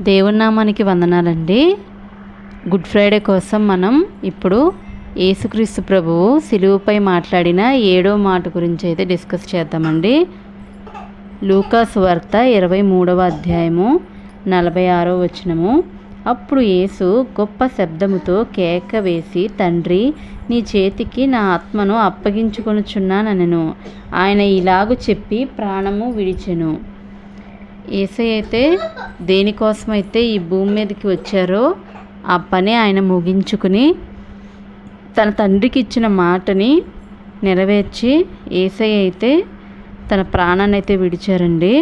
దేవుని నామానికి వందనాలండి. గుడ్ ఫ్రైడే కోసం మనం ఇప్పుడు యేసుక్రీస్తు ప్రభువు సిలువపై మాట్లాడిన 7వ మాట గురించి అయితే డిస్కస్ చేద్దామండి. లూకా సువార్త 23వ అధ్యాయము 46వ వచనము. అప్పుడు యేసు గొప్ప శబ్దముతో కేక వేసి, తండ్రి, నీ చేతికి నా ఆత్మను అప్పగించుకొనుచున్నానెను. ఆయన ఇలాగు చెప్పి ప్రాణము విడిచెను. యేసయ్య అయితే దేనికోసమైతే ఈ భూమి మీదకి వచ్చారో ఆ పని ఆయన ముగించుకుని తన తండ్రికి ఇచ్చిన మాటని నెరవేర్చి యేసయ్య అయితే తన ప్రాణాన్ని అయితే విడిచారండి.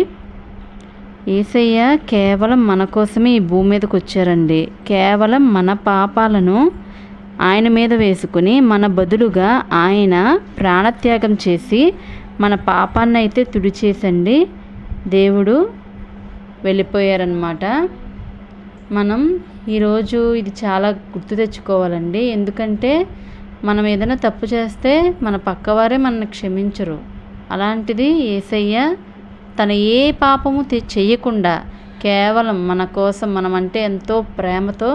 యేసయ్య కేవలం మన కోసమే ఈ భూమి మీదకి వచ్చారండి. కేవలం మన పాపాలను ఆయన మీద వేసుకుని మన బదులుగా ఆయన ప్రాణత్యాగం చేసి మన పాపాన్ని అయితే తుడిచేసండి దేవుడు వెళ్ళిపోయారనమాట. మనం ఈరోజు ఇది చాలా గుర్తు తెచ్చుకోవాలండి. ఎందుకంటే మనం ఏదైనా తప్పు చేస్తే మన పక్కవారే మనల్ని క్షమించరు. అలాంటిది యేసయ్య తన ఏ పాపము చెయ్యకుండా కేవలం మన కోసం, మనమంటే ఎంతో ప్రేమతో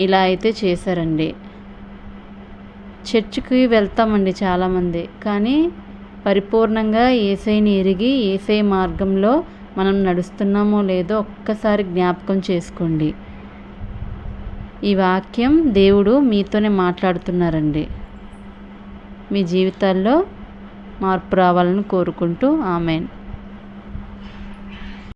ఇలా అయితే చేశారండి. చర్చికి వెళ్తామండి చాలామంది, కానీ పరిపూర్ణంగా యేసయ్యని ఎరిగి యేసయ్య మార్గంలో మనం నడుస్తున్నామో లేదో ఒక్కసారి జ్ఞాపకం చేసుకోండి. ఈ వాక్యం దేవుడు మీతోనే మాట్లాడుతున్నారండి. మీ జీవితాల్లో మార్పు రావాలని కోరుకుంటూ ఆమేన్.